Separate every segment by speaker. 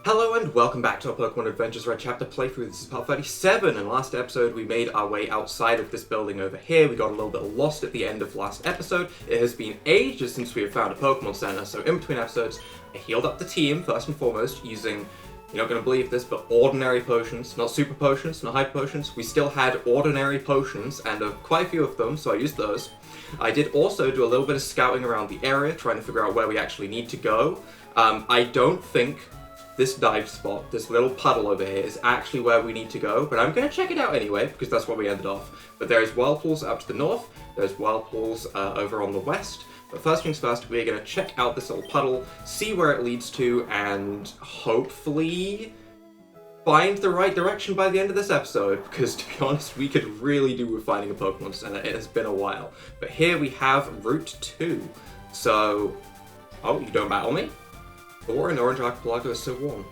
Speaker 1: Hello and welcome back to our Pokemon Adventures Red Chapter playthrough. This is part 37, and last episode we made our way outside of this building over here. We got a little bit lost at the end of last episode. It has been ages since we have found a Pokemon Center, so in between episodes, I healed up the team, first and foremost, using, you're not going to believe this, but ordinary potions, not super potions, not hyper potions. We still had ordinary potions, and quite a few of them, so I used those. I did also do a little bit of scouting around the area, trying to figure out where we actually need to go. I don't think this dive spot, this little puddle over here, is actually where we need to go, but I'm going to check it out anyway, because that's where we ended off. But there's whirlpools up to the north, there's whirlpools over on the west, but first things first, we're going to check out this little puddle, see where it leads to, and hopefully find the right direction by the end of this episode, because to be honest, we could really do with finding a Pokemon Center. It has been a while. But here we have Route 2. So, oh, you don't battle me? Or an orange archipelago is so warm.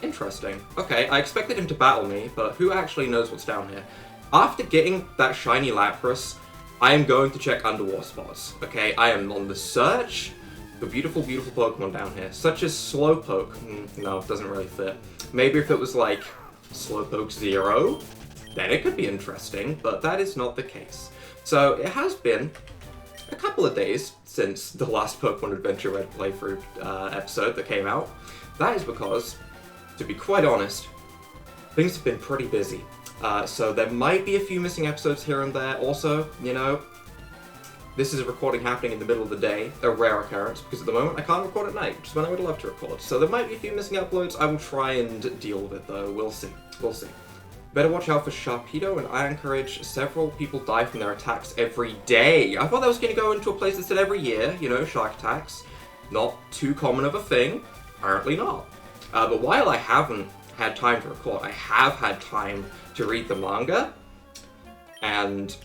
Speaker 1: Interesting. Okay, I expected him to battle me, but who actually knows what's down here? After getting that shiny Lapras, I am going to check underwater spots. Okay, I am on the search for beautiful, beautiful Pokemon down here, such as Slowpoke. No, it doesn't really fit. Maybe if it was like Slowpoke 0, then it could be interesting, but that is not the case. So it has been a couple of days since the last Pokemon Adventure Red playthrough episode that came out. That is because, to be quite honest, things have been pretty busy. So there might be a few missing episodes here and there. Also, you know, this is a recording happening in the middle of the day, a rare occurrence, because at the moment I can't record at night, which is when I would love to record. So there might be a few missing uploads. I will try and deal with it though. We'll see. We'll see. Better watch out for Sharpedo and Iron Courage. Several people die from their attacks every day. I thought that was going to go into a place that said every year, you know, shark attacks. Not too common of a thing. Apparently not. But while I haven't had time to record, I have had time to read the manga. And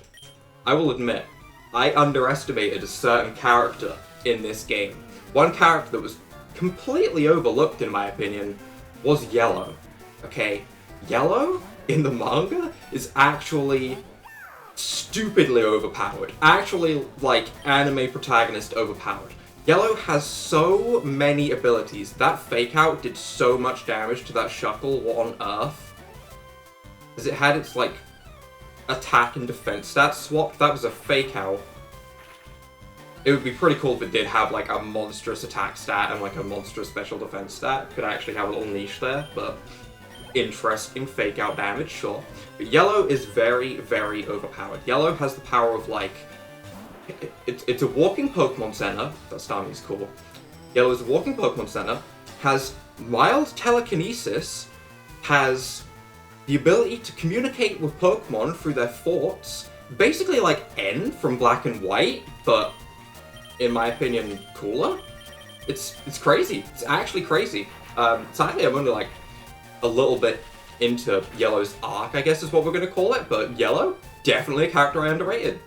Speaker 1: I will admit, I underestimated a certain character in this game. One character that was completely overlooked, in my opinion, was Yellow. Okay, Yellow in the manga is actually stupidly overpowered. Actually, like, anime protagonist overpowered. Yellow has so many abilities. That Fake Out did so much damage to that Shuckle. What on earth? As it had its, like, attack and defense stats swapped. That was a Fake Out. It would be pretty cool if it did have, like, a monstrous attack stat and, like, a monstrous special defense stat. Could actually have a little niche there, but interesting Fake Out damage, sure. But Yellow is very, very overpowered. Yellow has the power of, like, it's a walking Pokemon Center. That Starmie's cool. Yellow is a walking Pokemon Center, has mild telekinesis, has the ability to communicate with Pokemon through their thoughts, basically like N from Black and White, but in my opinion, cooler. It's crazy. It's actually crazy. Sadly, I'm only like a little bit into Yellow's arc, I guess is what we're going to call it, but Yellow, definitely a character I underrated.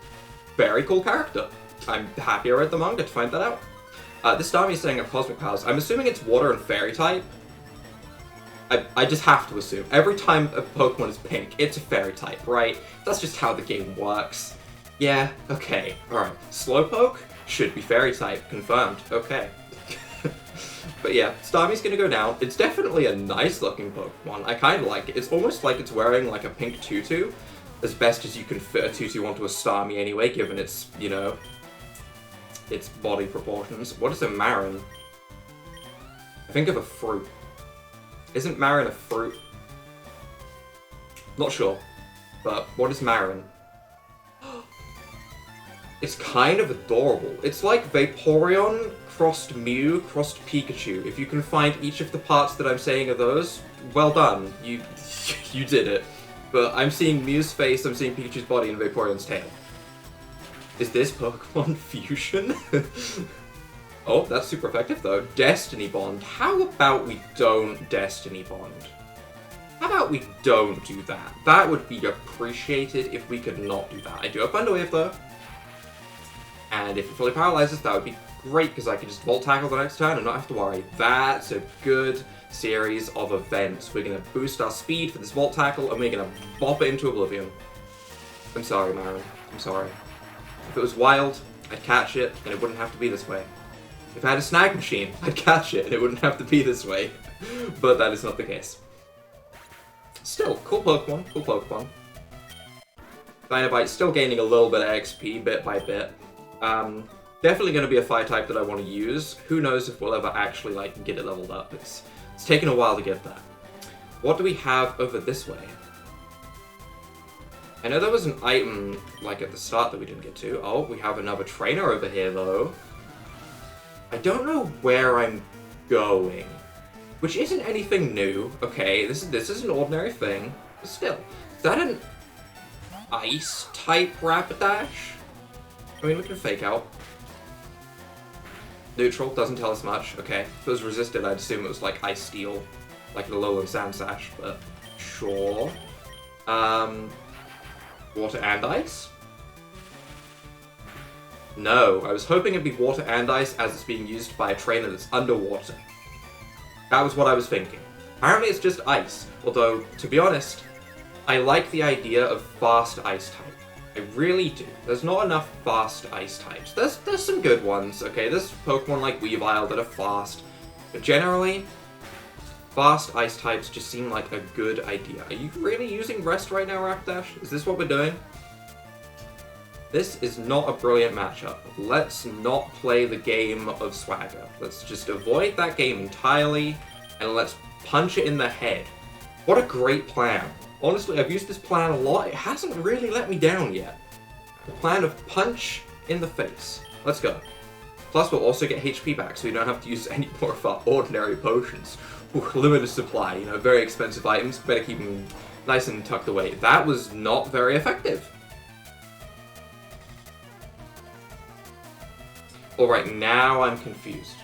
Speaker 1: Very cool character. I'm happy I read the manga to find that out. This Starmie is saying up Cosmic Powers. I'm assuming it's Water and Fairy type. I just have to assume. Every time a Pokemon is pink, it's a Fairy type, right? That's just how the game works. Yeah, okay, alright. Slowpoke should be Fairy type, confirmed. Okay. But yeah, Starmie's gonna go down. It's definitely a nice looking Pokemon. I kind of like it. It's almost like it's wearing like a pink tutu. As best as you can fit a tutu onto a Starmie anyway, given its, you know, its body proportions. What is a Marin? I think of a fruit. Isn't Marin a fruit? Not sure. But what is Marin? It's kind of adorable. It's like Vaporeon crossed Mew crossed Pikachu. If you can find each of the parts that I'm saying are those, well done. You did it. But I'm seeing Mew's face, I'm seeing Pikachu's body, and Vaporeon's tail. Is this Pokemon Fusion? Oh, that's super effective though. Destiny Bond. How about we don't Destiny Bond? How about we don't do that? That would be appreciated if we could not do that. I do have Thunder Wave though. And if it fully paralyzes, that would be great, because I can just Volt Tackle the next turn and not have to worry. That's a good series of events. We're going to boost our speed for this Volt Tackle, and we're going to bop it into Oblivion. I'm sorry, Marin. I'm sorry. If it was wild, I'd catch it, and it wouldn't have to be this way. If I had a snag machine, I'd catch it and it wouldn't have to be this way. But that is not the case. Still, cool Pokemon, cool Pokemon. Dynabite still gaining a little bit of XP bit by bit. Definitely going to be a fire type that I want to use. Who knows if we'll ever actually like get it leveled up. It's taken a while to get there. What do we have over this way? I know there was an item like at the start that we didn't get to. Oh, we have another trainer over here though. I don't know where I'm going, which isn't anything new. Okay, this is an ordinary thing, but still, is that an ice type Rapidash? I mean, we can fake out. Neutral, doesn't tell us much. Okay, if it was resisted, I'd assume it was like Ice Steel, like the Alolan Sandsash, but sure. Water and Ice? No, I was hoping it'd be Water and Ice as it's being used by a trainer that's underwater. That was what I was thinking. Apparently it's just Ice, although, to be honest, I like the idea of fast Ice type. I really do. There's not enough fast Ice types. There's some good ones, okay? There's Pokemon like Weavile that are fast, but generally, fast Ice types just seem like a good idea. Are you really using Rest right now, Rapidash? Is this what we're doing? This is not a brilliant matchup. Let's not play the game of Swagger. Let's just avoid that game entirely, and let's punch it in the head. What a great plan. Honestly, I've used this plan a lot. It hasn't really let me down yet. The plan of punch in the face. Let's go. Plus, we'll also get HP back, so we don't have to use any more of our ordinary potions. Ooh, limited supply, you know, very expensive items. Better keep them nice and tucked away. That was not very effective. Alright, now I'm confused.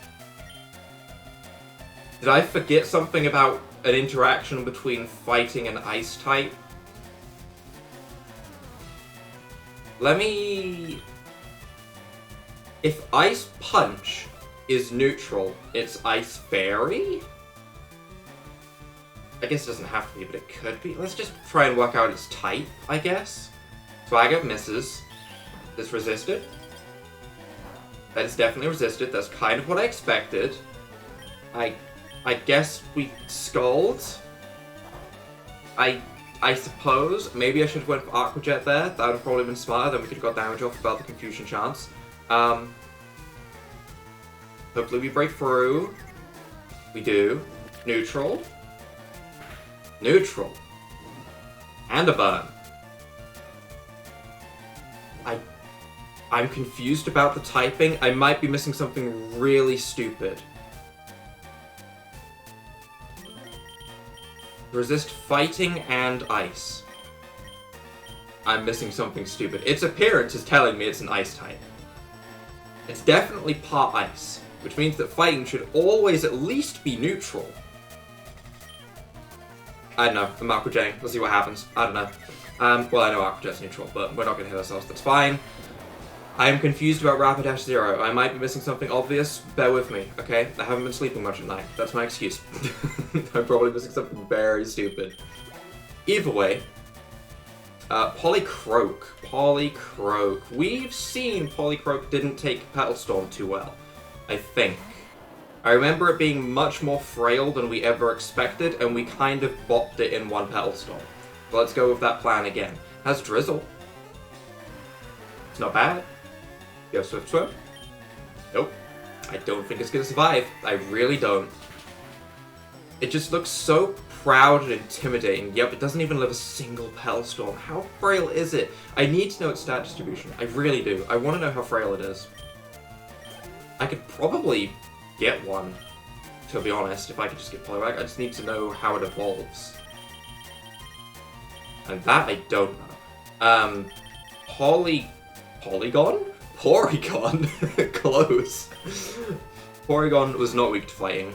Speaker 1: Did I forget something about an interaction between fighting and Ice type? Let me... If Ice Punch is neutral, it's Ice Fairy? I guess it doesn't have to be, but it could be. Let's just try and work out its type, I guess. Swagger misses. This resisted. That is definitely resisted. That's kind of what I expected. I guess we Scald. I suppose. Maybe I should have went for Aqua Jet there. That would have probably been smarter. Then we could have got damage off without the confusion chance. Hopefully we break through. We do. Neutral. Neutral. And a burn. I'm confused about the typing. I might be missing something really stupid. Resist fighting and ice. I'm missing something stupid. Its appearance is telling me it's an ice type. It's definitely part ice, which means that fighting should always at least be neutral. I don't know. I'm Aqua Jetting. We'll see what happens. I don't know. Well, I know Aqua Jet's neutral, but we're not going to hit ourselves. That's fine. I am confused about Rapidash Zero. I might be missing something obvious. Bear with me, okay? I haven't been sleeping much at night. That's my excuse. I'm probably missing something very stupid. Either way, Polycroak. Polycroak. We've seen Polycroak didn't take Petal Storm too well, I think. I remember it being much more frail than we ever expected, and we kind of bopped it in one Petal Storm. But let's go with that plan again. Has Drizzle. It's not bad. Go Swift Swim. Nope. I don't think it's gonna survive. I really don't. It just looks so proud and intimidating. Yep, it doesn't even live a single Petal Storm. How frail is it? I need to know its stat distribution. I really do. I want to know how frail it is. I could probably get one, to be honest, if I could just get Poliwag. I just need to know how it evolves. And that I don't know. Polygon? Porygon? Close. Porygon was not weak to fighting.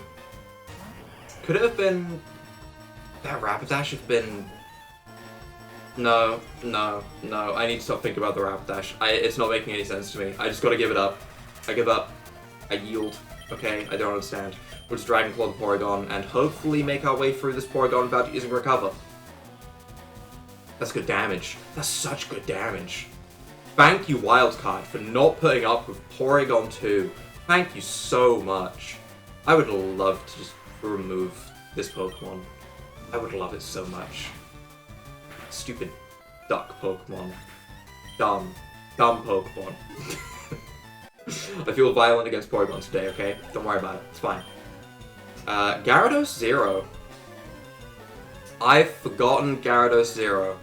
Speaker 1: Could it have been... That Rapidash have been... No. I need to stop thinking about the Rapidash. It's not making any sense to me. I just gotta give it up. I give up. I yield. Okay, I don't understand. We'll just Dragon Claw the Porygon and hopefully make our way through this Porygon without using Recover. That's good damage. That's such good damage. Thank you, Wildcard, for not putting up with Porygon 2. Thank you so much. I would love to just remove this Pokemon. I would love it so much. Stupid duck Pokemon. Dumb Pokemon. I feel violent against Porygon today, okay? Don't worry about it. It's fine. Gyarados Zero. I've forgotten Gyarados Zero.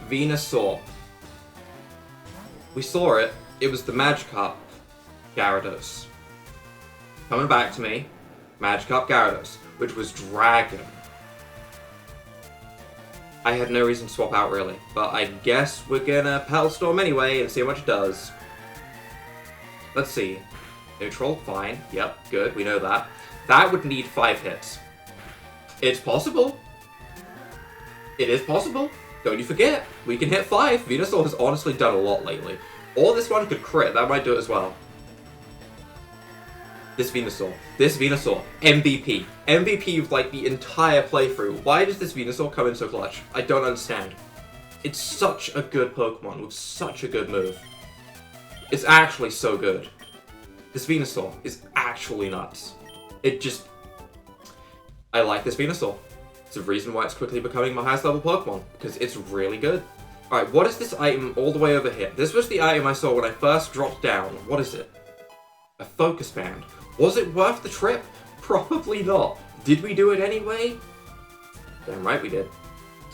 Speaker 1: Venusaur. We saw it. It was the Magikarp Gyarados. Coming back to me. Magikarp Gyarados, which was Dragon. I had no reason to swap out, really. But I guess we're gonna Petal Storm anyway and see how much it does. Let's see. Neutral, fine. Yep, good, we know that. That would need 5 hits. It's possible. It is possible. Don't you forget, we can hit 5. Venusaur has honestly done a lot lately. Or this one could crit, that might do it as well. This Venusaur, MVP. MVP of like the entire playthrough. Why does this Venusaur come in so clutch? I don't understand. It's such a good Pokemon with such a good move. It's actually so good. This Venusaur is actually nuts. I like this Venusaur. It's a reason why it's quickly becoming my highest level Pokemon, because it's really good. Alright, what is this item all the way over here? This was the item I saw when I first dropped down. What is it? A focus band. Was it worth the trip? Probably not. Did we do it anyway? Damn right we did.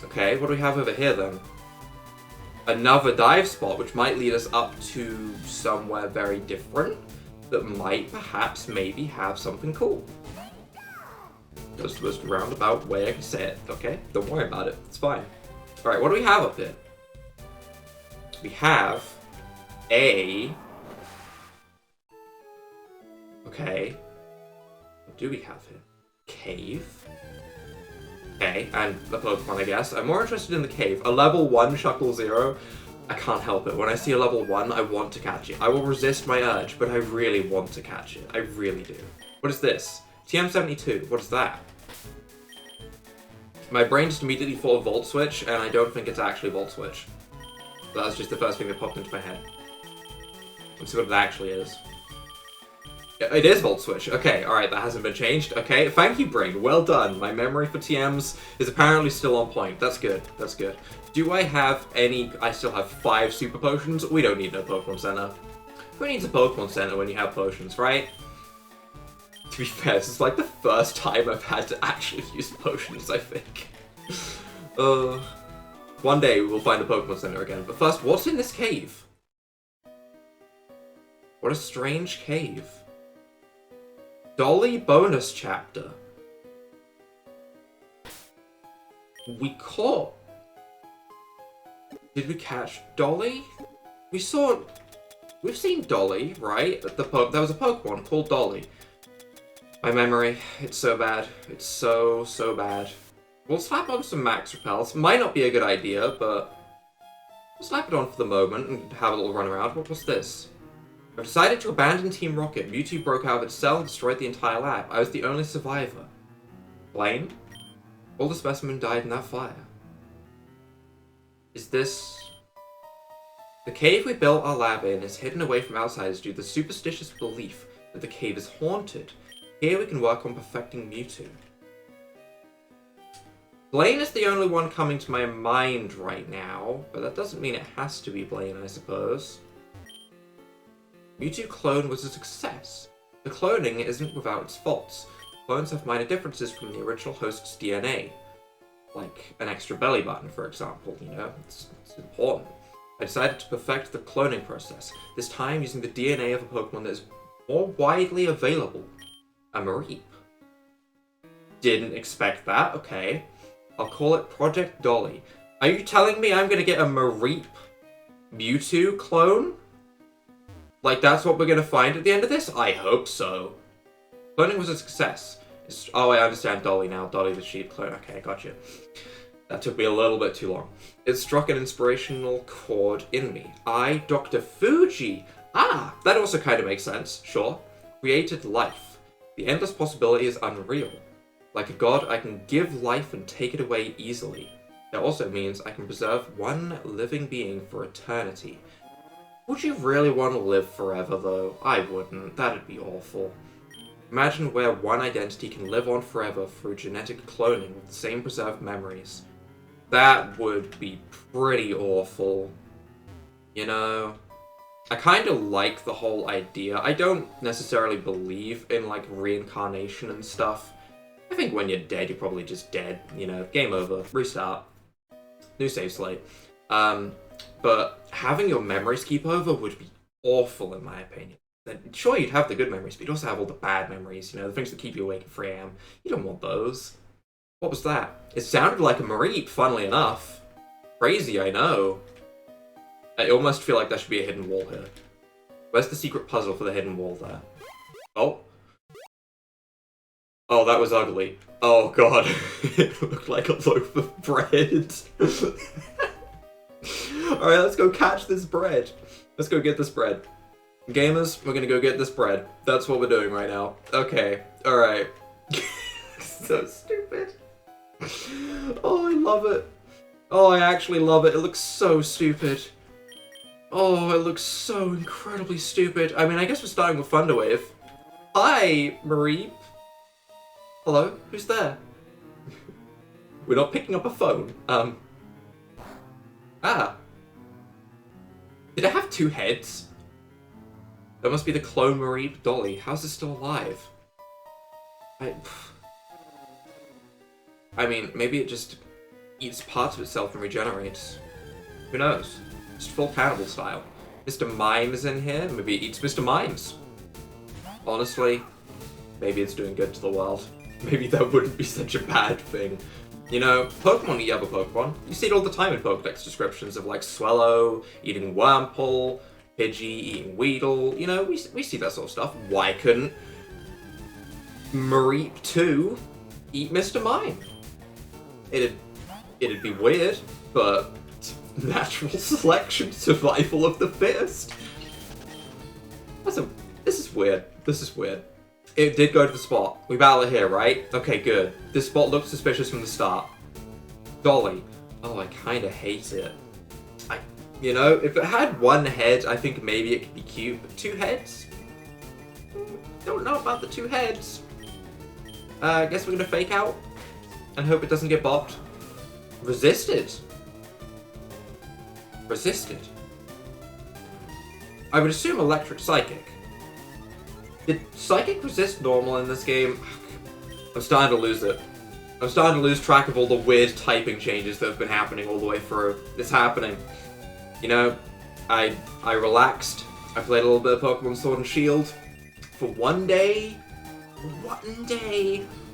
Speaker 1: Okay, what do we have over here then? Another dive spot, which might lead us up to somewhere very different, that might perhaps maybe have something cool. That's the most roundabout way I can say it, okay? Don't worry about it, it's fine. Alright, what do we have up here? We have a... Okay. What do we have here? Cave. Okay, and the Pokemon, I guess. I'm more interested in the cave. A level 1 Shuckle Zero. I can't help it. When I see a level 1, I want to catch it. I will resist my urge, but I really want to catch it. I really do. What is this? TM72. What is that? My brain just immediately thought of Volt Switch, and I don't think it's actually Volt Switch. That was just the first thing that popped into my head. Let's see what it actually is. It is Volt Switch. Okay, alright, that hasn't been changed. Okay, thank you, brain. Well done. My memory for TMs is apparently still on point. That's good. That's good. Do I have any... I still have 5 Super Potions. We don't need no Pokemon Center. Who needs a Pokemon Center when you have potions, right? To be fair, this is like the first time I've had to actually use potions, I think. One day we'll find a Pokemon Center again. But first, what's in this cave? What a strange cave. Dolly bonus chapter. We caught... Did we catch Dolly? We've seen Dolly, right? There was a Pokemon called Dolly. My memory, it's so bad. It's so bad. We'll slap on some Max Repels. Might not be a good idea, but... We'll slap it on for the moment and have a little run around. What was this? I've decided to abandon Team Rocket. Mewtwo broke out of its cell and destroyed the entire lab. I was the only survivor. Blame? All the specimens died in that fire. Is this... The cave we built our lab in is hidden away from outsiders due to the superstitious belief that the cave is haunted. Here we can work on perfecting Mewtwo. Blaine is the only one coming to my mind right now, but that doesn't mean it has to be Blaine, I suppose. Mewtwo clone was a success. The cloning isn't without its faults. Clones have minor differences from the original host's DNA. Like an extra belly button, for example, you know? It's important. I decided to perfect the cloning process, this time using the DNA of a Pokemon that is more widely available. A Mareep. Didn't expect that, okay. I'll call it Project Dolly. Are you telling me I'm gonna get a Mareep Mewtwo clone? Like, that's what we're gonna find at the end of this? I hope so. Cloning was a success. Oh, I understand Dolly now. Dolly the sheep clone. Okay, I got you. That took me a little bit too long. It struck an inspirational chord in me. I, Dr. Fuji. Ah, that also kind of makes sense. Sure. Created life. The endless possibility is unreal. Like a god, I can give life and take it away easily. That also means I can preserve one living being for eternity. Would you really want to live forever, though? I wouldn't. That'd be awful. Imagine where one identity can live on forever through genetic cloning with the same preserved memories. That would be pretty awful. You know? I kind of like the whole idea. I don't necessarily believe in, like, reincarnation and stuff. I think when you're dead, you're probably just dead. You know, game over. Restart. New save slate. But having your memories keep over would be awful, in my opinion. Sure, you'd have the good memories, but you'd also have all the bad memories, you know, the things that keep you awake at 3 AM. You don't want those. What was that? It sounded like a Mareep, funnily enough. Crazy, I know. I almost feel like there should be a hidden wall here. Where's the secret puzzle for the hidden wall there? Oh. Oh, that was ugly. Oh, God. It looked like a loaf of bread. Alright, let's go catch this bread. Let's go get this bread. Gamers, we're gonna go get this bread. That's what we're doing right now. Okay, alright. So stupid. Oh, I love it. Oh, I actually love it. It looks so stupid. Oh, it looks so incredibly stupid. I mean, I guess we're starting with Thunderwave. Hi, Mareep. Hello, who's there? We're not picking up a phone. Ah. Did it have 2 heads? That must be the clone Mareep Dolly. How's it still alive? I mean, maybe it just eats parts of itself and regenerates. Who knows? Just full cannibal style. Mr. Mime is in here. Maybe it eats Mr. Mimes. Honestly, maybe it's doing good to the world. Maybe that wouldn't be such a bad thing. You know, Pokemon eat other Pokemon. You see it all the time in Pokedex descriptions of, like, Swellow eating Wurmple, Pidgey eating Weedle. You know, we see that sort of stuff. Why couldn't Mareep 2 eat Mr. Mime? It'd be weird, but natural selection, survival of the fittest. This is weird. This is weird. It did go to the spot. We battle it here, right? Okay, good. This spot looked suspicious from the start. Dolly. Oh, I kind of hate it. You know, if it had 1 head, I think maybe it could be cute, but 2 heads? Don't know about the 2 heads. I guess we're gonna fake out and hope it doesn't get bopped. Resisted. Resisted. I would assume electric psychic. Did psychic resist normal in this game? I'm starting to lose it. I'm starting to lose track of all the weird typing changes that have been happening all the way through. It's happening. You know, I relaxed. I played a little bit of Pokemon Sword and Shield for one day,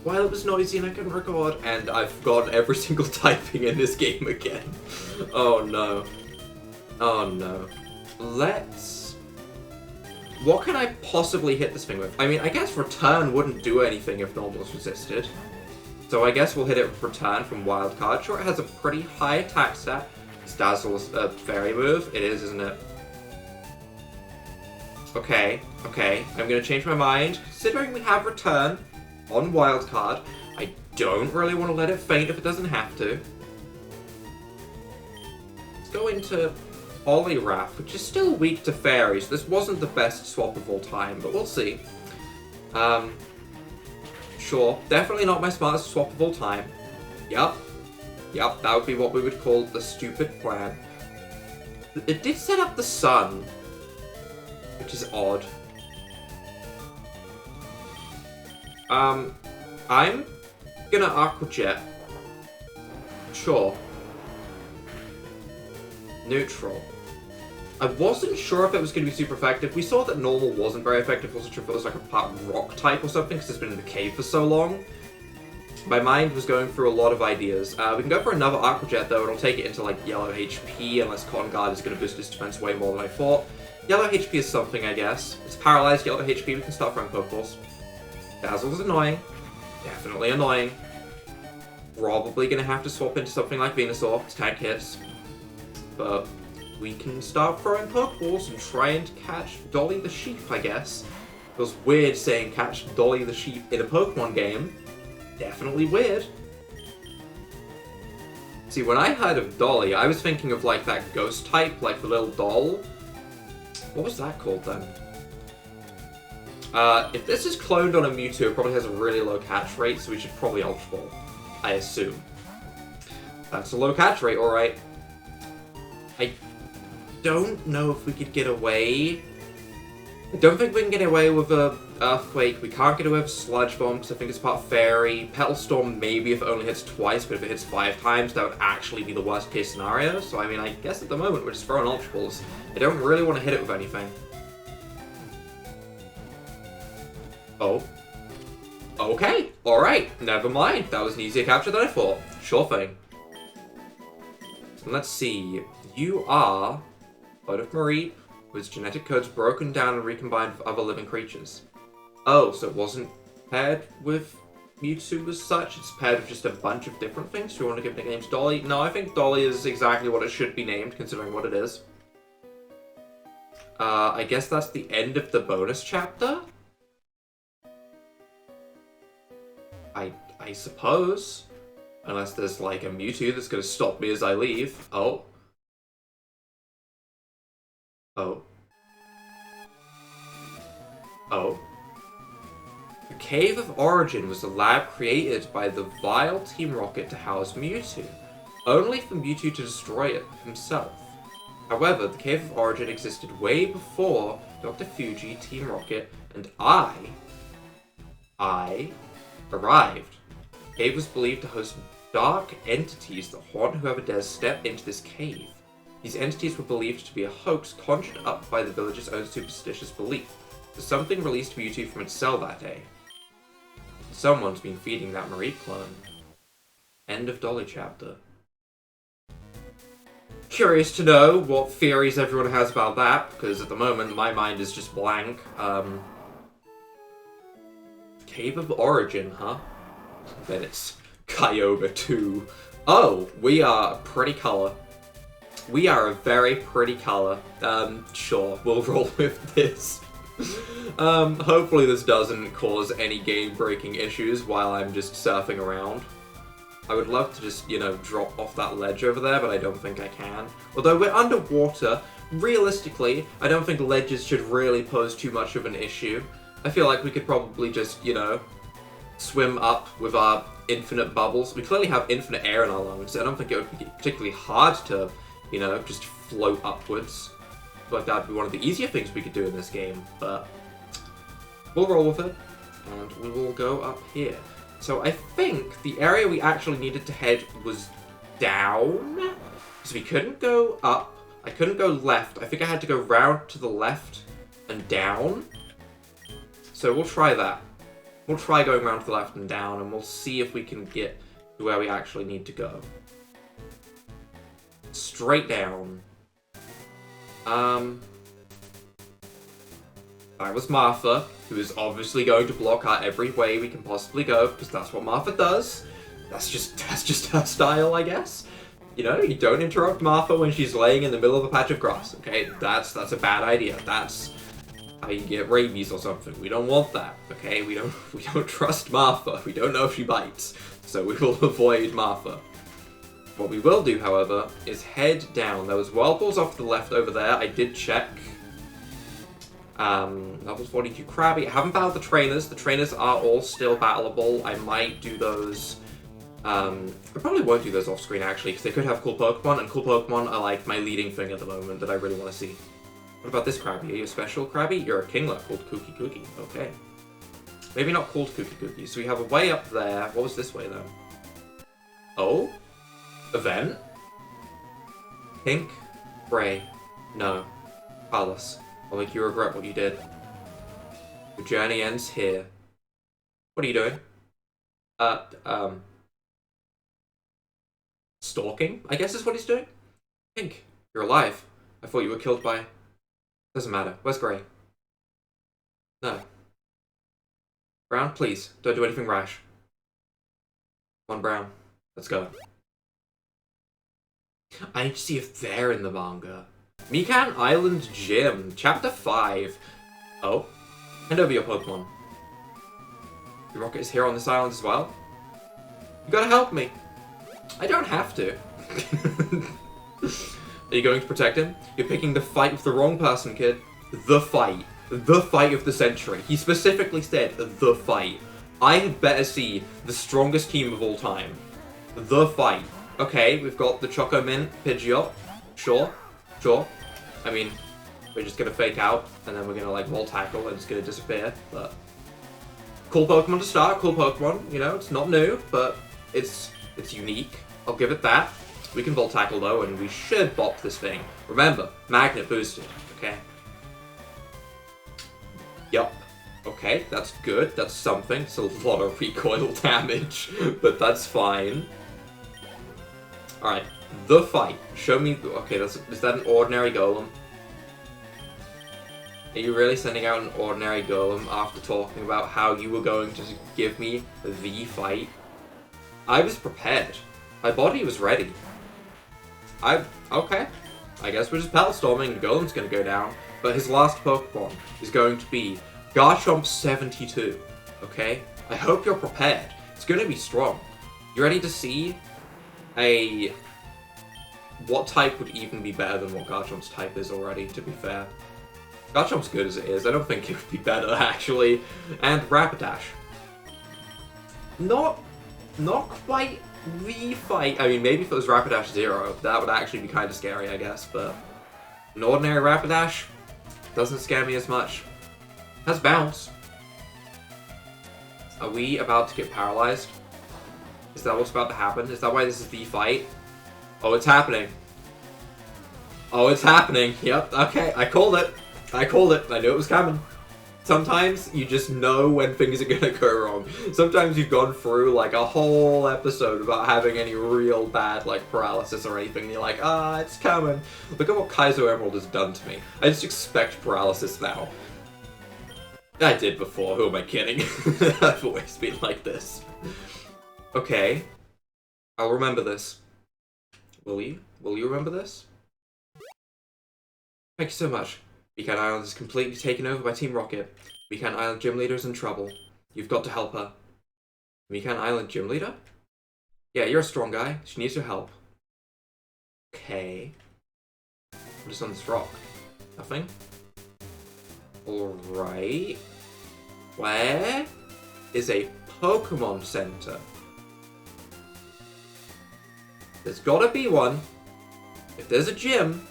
Speaker 1: while it was noisy and I couldn't record, and I've forgotten every single typing in this game again. Oh no. Oh no. What can I possibly hit this thing with? I mean, I guess Return wouldn't do anything if normal is resisted. So I guess we'll hit it with Return from Wild Card. Sure, it has a pretty high attack stat. Dazzle's a fairy move. It is, isn't it? Okay, I'm gonna change my mind. Considering we have Return on Wild Card, I don't really want to let it faint if it doesn't have to. Let's go into Poliwrath, which is still weak to fairies. This wasn't the best swap of all time, but we'll see. Sure, definitely not my smartest swap of all time. Yep, that would be what we would call the stupid plan. It did set up the sun, which is odd. I'm gonna Aqua Jet. Sure. Neutral. I wasn't sure if it was going to be super effective. We saw that normal wasn't very effective. I wasn't sure if it was like a part rock type or something, because it's been in the cave for so long. My mind was going through a lot of ideas. We can go for another Aqua Jet, though. It'll take it into, like, yellow HP, unless Cotton Guard is going to boost its defense way more than I thought. Yellow HP is something, I guess. It's paralyzed yellow HP. We can start throwing Pokeballs. Dazzle's annoying. Definitely annoying. Probably going to have to swap into something like Venusaur to tank hits. But we can start throwing Pokeballs and try and catch Dolly the Sheep, I guess. It was weird saying catch Dolly the Sheep in a Pokemon game. Definitely weird. See, when I heard of Dolly, I was thinking of, like, that ghost type, like the little doll. What was that called then? If this is cloned on a Mewtwo, it probably has a really low catch rate, so we should probably Ultra Ball, I assume. That's a low catch rate, alright. I don't know if we could get away. I don't think we can get away with a Earthquake. We can't get away with Sludge Bomb because I think it's part Fairy. Petal Storm maybe if it only hits twice, but if it hits 5 times, that would actually be the worst case scenario. So I mean, I guess at the moment we're just throwing Ultra Balls. I don't really want to hit it with anything. Oh. Okay. Alright. Never mind. That was an easier capture than I thought. Sure thing. Let's see. You are Blood of Mareep, with genetic codes broken down and recombined with other living creatures. Oh, so it wasn't paired with Mewtwo as such, it's paired with just a bunch of different things. Do you want to give nicknames Dolly? No, I think Dolly is exactly what it should be named, considering what it is. I guess that's the end of the bonus chapter? I suppose. Unless there's like a Mewtwo that's gonna stop me as I leave. Oh. Oh. Oh. The Cave of Origin was a lab created by the vile Team Rocket to house Mewtwo, only for Mewtwo to destroy it himself. However, the Cave of Origin existed way before Dr. Fuji, Team Rocket, and I arrived. The cave was believed to host dark entities that haunt whoever dares step into this cave. These entities were believed to be a hoax conjured up by the village's own superstitious belief, that something released Mewtwo from its cell that day. Someone's been feeding that Mareep clone. End of Dolly chapter. Curious to know what theories everyone has about that, because at the moment my mind is just blank. Cave of Origin, huh? Then it's Kyogre 2. Oh, we are a pretty color. We are a very pretty color. Sure, we'll roll with this. Hopefully this doesn't cause any game-breaking issues while I'm just surfing around. I would love to just, you know, drop off that ledge over there, but I don't think I can. Although we're underwater, realistically, I don't think ledges should really pose too much of an issue. I feel like we could probably just, you know, swim up with our infinite bubbles. We clearly have infinite air in our lungs. I don't think it would be particularly hard to, you know, just float upwards. I feel like that would be one of the easier things we could do in this game, but we'll roll with it, and we will go up here. So I think the area we actually needed to head was down, because we couldn't go up, I couldn't go left, I think I had to go round to the left and down. So we'll try that. We'll try going around to the left and down, and we'll see if we can get to where we actually need to go. Straight down. That was Martha, who is obviously going to block our every way we can possibly go, because that's what Martha does. That's just her style, I guess. You know, you don't interrupt Martha when she's laying in the middle of a patch of grass, okay? That's a bad idea. That's how you get rabies or something. We don't want that, okay? We don't trust Martha. We don't know if she bites, so we will avoid Martha. What we will do, however, is head down. There was Whirlpools off to the left over there. I did check. Level 42 Krabby. I haven't battled the trainers. The trainers are all still battleable. I might do those. I probably won't do those off screen actually, because they could have cool Pokemon, and cool Pokemon are like my leading thing at the moment that I really want to see. What about this Krabby? Are you a special Krabby? You're a Kingler called Kooky Kooky. Okay. Maybe not called Kooky Kooky. So we have a way up there. What was this way then? Oh? Event? Pink? Gray? No. Colorless. I'll make you regret what you did. Your journey ends here. What are you doing? Stalking, I guess is what he's doing? Pink, you're alive. I thought you were killed by... Doesn't matter. Where's Gray? No. Brown, please, don't do anything rash. Come on, Brown. Let's go. I need to see if they're in the manga. Mikan Island Gym, Chapter 5. Oh, hand over your Pokemon. Your Rocket is here on this island as well? You gotta help me. I don't have to. Are you going to protect him? You're picking the fight with the wrong person, kid. the fight. The fight of the century. He specifically said, the fight. I had better see the strongest team of all time. The fight. Okay, we've got the Choco Mint, Pidgeot. Sure. I mean, we're just gonna fake out, and then we're gonna, like, Volt Tackle, and it's gonna disappear, but... Cool Pokemon to start, cool Pokemon, you know, it's not new, but it's unique. I'll give it that. We can Volt Tackle, though, and we should bop this thing. Remember, Magnet boosted, okay? Yup. Okay, that's good. That's something. It's a lot of recoil damage, but that's fine. Alright, the fight. Show me... Okay, is that an ordinary Golem? Are you really sending out an ordinary Golem after talking about how you were going to give me the fight? I was prepared. My body was ready. Okay. I guess we're just Battle Storming and Golem's gonna go down. But his last Pokemon is going to be Garchomp 72. Okay? I hope you're prepared. It's gonna be strong. You ready to see what type would even be better than what Garchomp's type is already, to be fair? Garchomp's good as it is. I don't think it would be better, actually. And Rapidash. Not quite the fight. I mean, maybe if it was Rapidash 0, that would actually be kind of scary, I guess, but an ordinary Rapidash doesn't scare me as much. Has Bounce. Are we about to get paralyzed? Is that what's about to happen? Is that why this is the fight? Oh, it's happening. Oh, it's happening. Yep, okay, I called it. I knew it was coming. Sometimes you just know when things are gonna go wrong. Sometimes you've gone through like a whole episode without having any real bad like paralysis or anything. And you're like, it's coming. Look at what Kaizo Emerald has done to me. I just expect paralysis now. I did before, who am I kidding? I've always been like this. Okay. I'll remember this. Will you? Will you remember this? Thank you so much. Weekend Island is completely taken over by Team Rocket. Weekend Island Gym Leader is in trouble. You've got to help her. Weekend Island Gym Leader? Yeah, you're a strong guy. She needs your help. Okay. What is on this rock? Nothing? Alright. Where is a Pokemon Center? There's gotta be one. If there's a gym,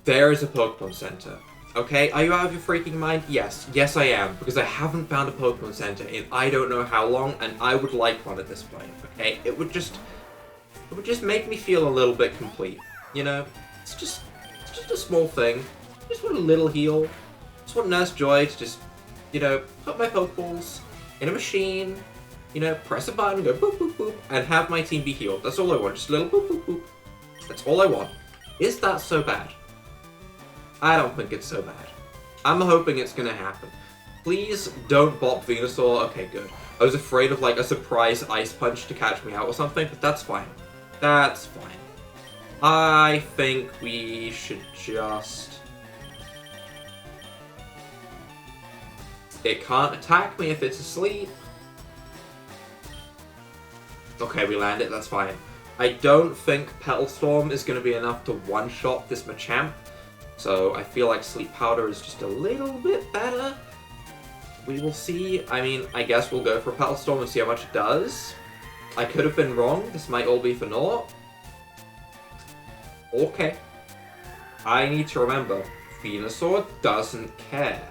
Speaker 1: there is a Pokemon Center. Okay, are you out of your freaking mind? Yes. Yes, I am. Because I haven't found a Pokemon Center in I don't know how long, and I would like one at this point, okay? It would just make me feel a little bit complete. You know? It's just a small thing. I just want a little heal. Just want Nurse Joy to just, you know, put my Pokeballs in a machine, you know, press a button, go boop, boop, boop, and have my team be healed. That's all I want. Just a little boop, boop, boop. That's all I want. Is that so bad? I don't think it's so bad. I'm hoping it's gonna happen. Please don't bop Venusaur. Okay, good. I was afraid of like a surprise Ice Punch to catch me out or something, but that's fine. That's fine. I think we should just... It can't attack me if it's asleep. Okay, we land it, that's fine. I don't think Petal Storm is going to be enough to one-shot this Machamp, so I feel like Sleep Powder is just a little bit better. We will see. I mean, I guess we'll go for Petal Storm and see how much it does. I could have been wrong. This might all be for naught. Okay. I need to remember, Venusaur doesn't care.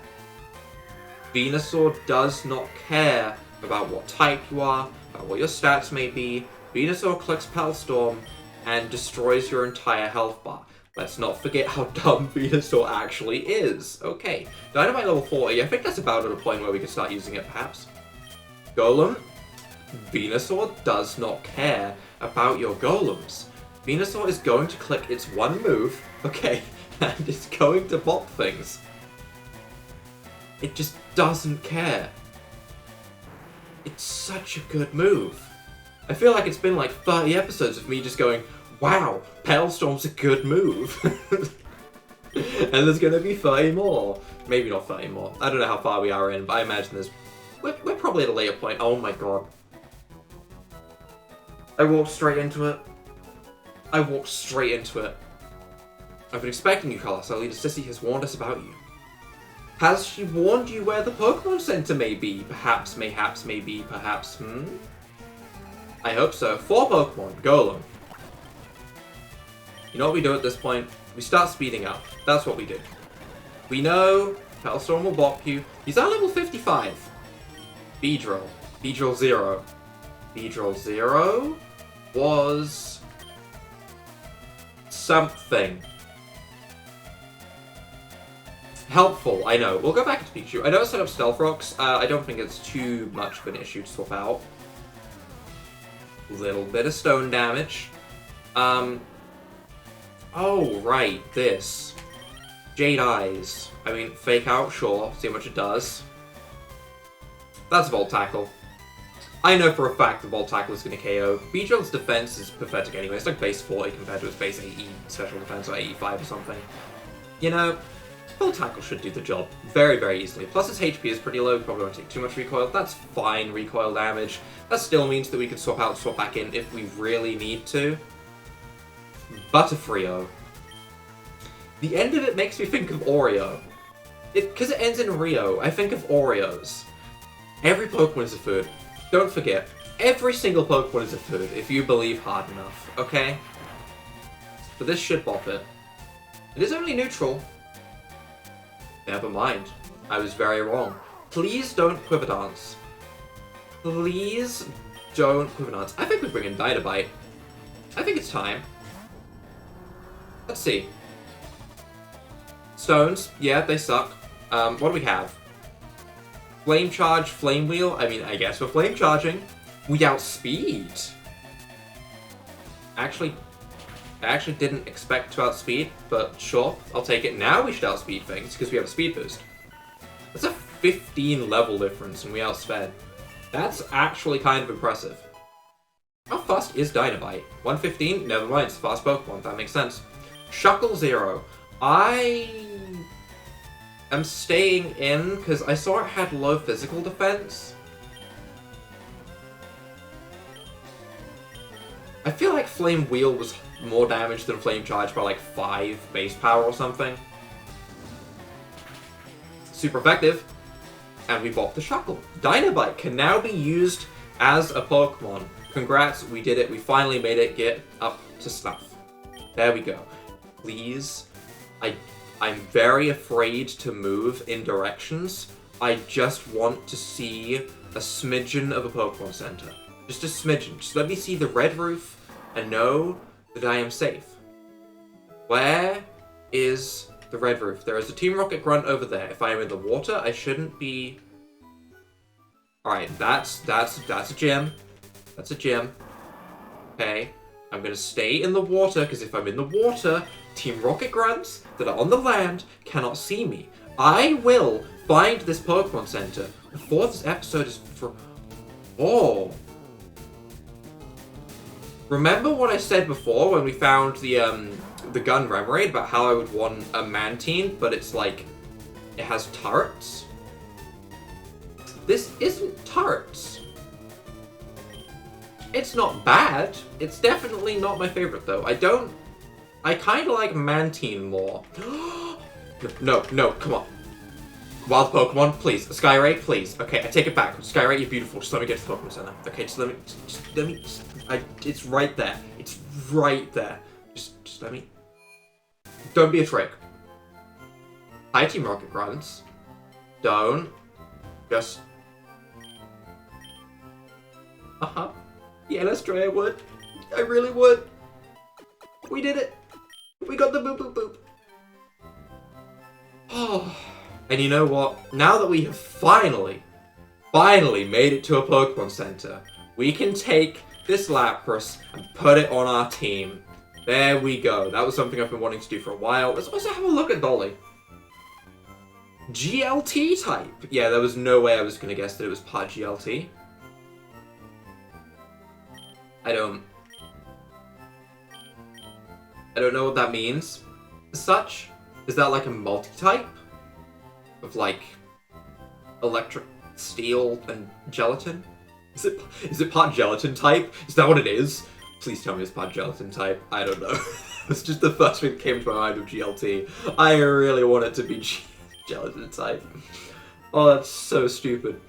Speaker 1: Venusaur does not care about what type you are, about what your stats may be. Venusaur clicks Petal Storm and destroys your entire health bar. Let's not forget how dumb Venusaur actually is. Okay, Dynamite level 40. I think that's about at a point where we can start using it, perhaps. Golem. Venusaur does not care about your Golems. Venusaur is going to click its one move, okay, and it's going to bop things. It just doesn't care. It's such a good move. I feel like it's been like 30 episodes of me just going, wow, Petal Storm's a good move. And there's gonna be 30 more. Maybe not 30 more. I don't know how far we are in, but I imagine there's... We're probably at a later point. Oh my god. I walked straight into it. I've been expecting you, Carlos. Our leader Sissy has warned us about you. Has she warned you where the Pokemon Center may be? Perhaps, mayhaps, maybe, perhaps, I hope so. 4 Pokemon. Golem. You know what we do at this point? We start speeding up. That's what we do. We know Hellstorm will bop you. He's at level 55. Beedrill. Beedrill 0. Beedrill 0 was something. Helpful, I know. We'll go back to Pikachu. I know I set up Stealth Rocks. I don't think it's too much of an issue to swap out. Little bit of stone damage. Oh, right, this. Jade Eyes. I mean, Fake Out, sure. See how much it does. That's Volt Tackle. I know for a fact the Volt Tackle is going to KO. Beedrill's defense is pathetic anyway. It's like base 40 compared to its base 80 special defense, or 85 or something. You know, Volt Tackle should do the job very, very easily. Plus its HP is pretty low, probably won't take too much recoil. That's fine recoil damage. That still means that we can swap out and swap back in if we really need to. Butterfree. The end of it makes me think of Oreo. Because it ends in Rio, I think of Oreos. Every Pokemon is a food. Don't forget, every single Pokemon is a food if you believe hard enough, okay? But this should bop it. It is only neutral. Never mind. I was very wrong. Please don't Quiver Dance. Please don't Quiver Dance. I think we bring in Dynabite. I think it's time. Let's see. Stones, yeah, they suck. What do we have? Flame Charge, Flame Wheel. I mean, I guess we're Flame Charging. We outspeed. I actually didn't expect to outspeed, but sure, I'll take it. Now we should outspeed things, because we have a speed boost. That's a 15 level difference, and we outsped. That's actually kind of impressive. How fast is Dynabite? 115? Never mind, it's a fast Pokemon, that makes sense. Shuckle 0. I am staying in, because I saw it had low physical defense. I feel like Flame Wheel was more damage than Flame Charge by like 5 base power or something. Super effective. And we bought the Shuckle. Dynabite can now be used as a Pokemon. Congrats, we did it. We finally made it get up to snuff. There we go. Please. I'm very afraid to move in directions. I just want to see a smidgen of a Pokemon Center. Just a smidgen. Just let me see the red roof and know that I am safe. Where is the red roof? There is a Team Rocket Grunt over there. If I am in the water, I shouldn't be... Alright, that's a gym. That's a gym. Okay. I'm gonna stay in the water, because if I'm in the water, Team Rocket Grunts that are on the land cannot see me. I will find this Pokemon Center before this episode is for... Oh. Remember what I said before when we found the gun Remoraid about how I would want a Mantine, but it's like, it has turrets? This isn't turrets. It's not bad. It's definitely not my favorite though. I kind of like Mantine more. No, come on. Wild Pokemon, please. Skyray, please. Okay, I take it back. Skyray, you're beautiful. Just let me get to the Pokemon Center. Okay, just let me, it's right there. It's right there. Just let me. Don't be a trick. Hi, Team Rocket Grunts. Don't. Just. Yeah, let's try. I would. I really would. We did it. We got the boop boop boop. Oh. And you know what? Now that we have finally made it to a Pokemon Center, we can take this Lapras and put it on our team. There we go. That was something I've been wanting to do for a while. Let's also have a look at Dolly. GLT type. Yeah, there was no way I was going to guess that it was part GLT. I don't know what that means. As such, is that like a multi-type? Of like electric, steel, and gelatin? Is it part gelatin type? Is that what it is? Please tell me it's part gelatin type. I don't know. It's just the first thing that came to my mind with GLT. I really want it to be Gelatin type. Oh, that's so stupid.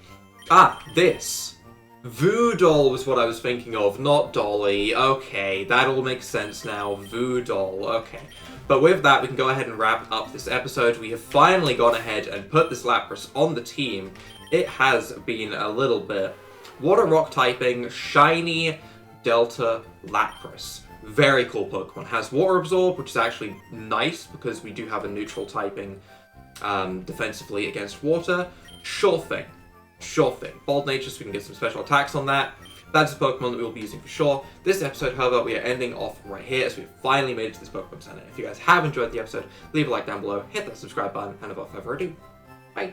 Speaker 1: Ah, this. Voodol was what I was thinking of, not Dolly. Okay, that all makes sense now. Voodol, okay. But with that, we can go ahead and wrap up this episode. We have finally gone ahead and put this Lapras on the team. It has been a little bit. Water Rock typing, shiny Delta Lapras. Very cool Pokemon. Has Water Absorb, which is actually nice because we do have a neutral typing defensively against water. Sure thing. Sure thing. Bold Nature, so we can get some special attacks on that. That's a Pokemon that we will be using for sure. This episode, however, we are ending off right here as we have finally made it to this Pokemon Center. If you guys have enjoyed the episode, leave a like down below, hit that subscribe button, and without further ado, bye.